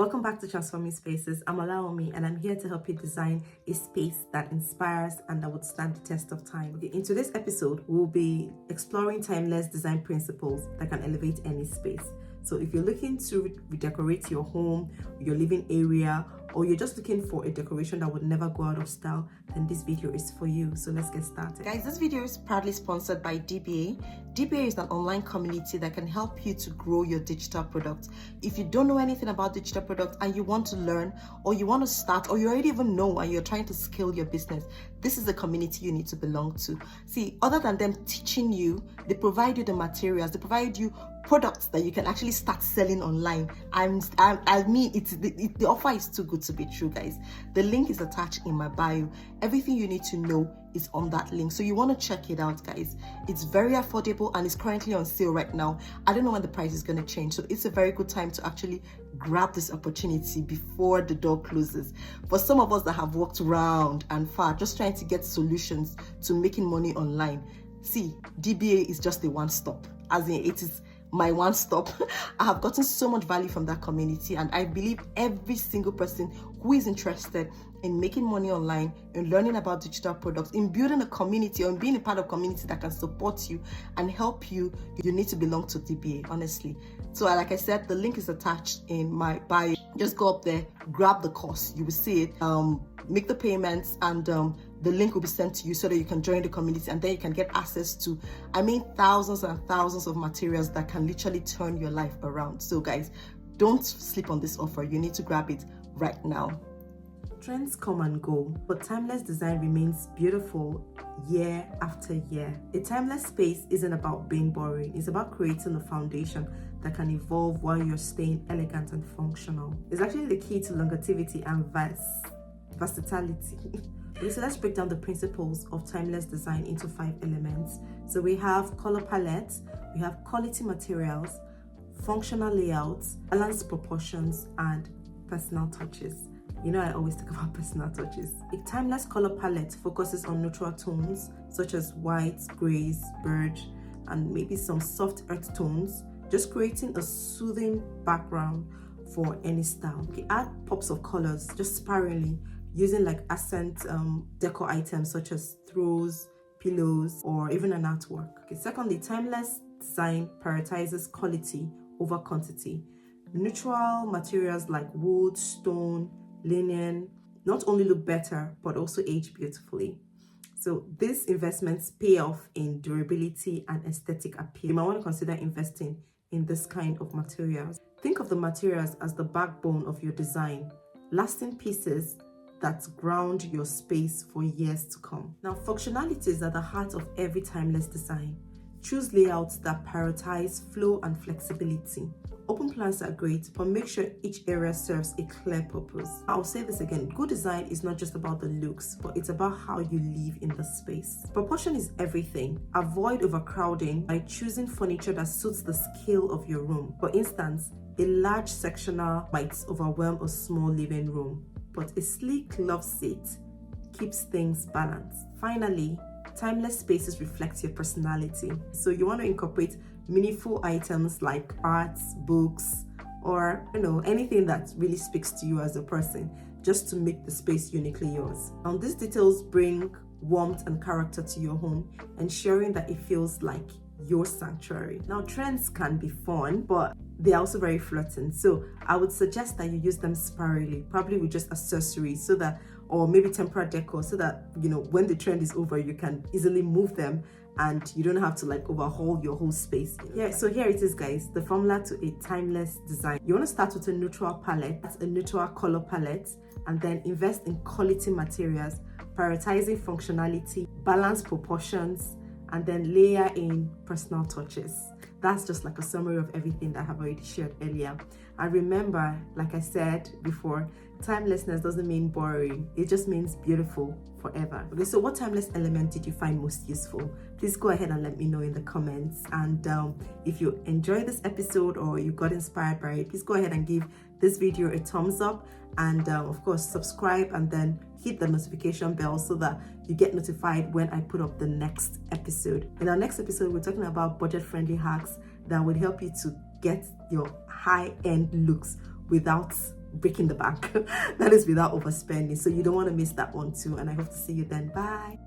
Welcome back to Transforming Spaces. I'm Olaomi and I'm here to help you design a space that inspires and that would stand the test of time. Okay, in today's episode, we'll be exploring timeless design principles that can elevate any space. So if you're looking to redecorate your home, your living area, or you're just looking for a decoration that would never go out of style, then this video is for you. So let's get started. Guys, this video is proudly sponsored by DBA. DBA is an online community that can help you to grow your digital products. If you don't know anything about digital products and you want to learn, or you want to start, or you already even know and you're trying to scale your business, this is the community you need to belong to. See, other than them teaching you, they provide you the materials, they provide you products that you can actually start selling online. I mean, the offer is too good to be true, guys. The link is attached in my bio. Everything you need to know is on that link, so you want to check it out, guys. It's very affordable and it's currently on sale right now. I don't know when the price is going to change, so it's a very good time to actually grab this opportunity before the door closes. For some of us that have walked round and far just trying to get solutions to making money online, see, DBA is just a one-stop, as in it is my one stop. I have gotten so much value from that community, and I believe every single person who is interested in making money online, in learning about digital products, in building a community, or in being a part of a community that can support you and help you, you need to belong to DBA, honestly. So like I said, the link is attached in my bio. Just go up there, grab the course, you will see it, make the payments, and the link will be sent to you so that you can join the community, and then you can get access to, thousands and thousands of materials that can literally turn your life around. So guys, don't sleep on this offer. You need to grab it right now. Trends come and go, but timeless design remains beautiful year after year. A timeless space isn't about being boring. It's about creating a foundation that can evolve while you're staying elegant and functional. It's actually the key to longevity and versatility. Okay, so let's break down the principles of timeless design into 5 elements. So we have color palettes, we have quality materials, functional layouts, balanced proportions, and personal touches. You know, I always talk about personal touches. A timeless color palette focuses on neutral tones such as whites, grays, beige, and maybe some soft earth tones, just creating a soothing background for any style. Okay, add pops of colors just sparingly, using like accent decor items such as throws, pillows, or even an artwork. Okay, secondly, timeless design prioritizes quality over quantity. Neutral materials like wood, stone, linen not only look better but also age beautifully. So these investments pay off in durability and aesthetic appeal. You might want to consider investing in this kind of materials. Think of the materials as the backbone of your design, lasting pieces that ground your space for years to come. Now, functionalities are the heart of every timeless design. Choose layouts that prioritize flow and flexibility. Open plans are great, but make sure each area serves a clear purpose. I'll say this again, good design is not just about the looks, but it's about how you live in the space. Proportion is everything. Avoid overcrowding by choosing furniture that suits the scale of your room. For instance, a large sectional might overwhelm a small living room, but a sleek love seat keeps things balanced. Finally, timeless spaces reflect your personality. So you want to incorporate meaningful items like arts, books, or anything that really speaks to you as a person, just to make the space uniquely yours. And these details bring warmth and character to your home, ensuring that it feels like your sanctuary. Now, trends can be fun, but they're also very flirting. So I would suggest that you use them sparingly, probably with just accessories, so that, or maybe temporary decor, so that when the trend is over, you can easily move them and you don't have to like overhaul your whole space. Yeah, so here it is, guys, the formula to a timeless design. You want to start with a neutral palette, that's a neutral color palette, and then invest in quality materials, prioritizing functionality, balance proportions, and then layer in personal touches. That's just like a summary of everything that I have already shared earlier. And remember, like I said before, timelessness doesn't mean boring. It just means beautiful forever. Okay, so what timeless element did you find most useful? Please go ahead and let me know in the comments. And if you enjoyed this episode or you got inspired by it, please go ahead and give this video a thumbs up, and of course subscribe, and then hit the notification bell so that you get notified when I put up the next episode. In our next episode, we're talking about budget-friendly hacks that would help you to get your high-end looks without breaking the bank. That is without overspending. So you don't want to miss that one too. And I hope to see you then. Bye.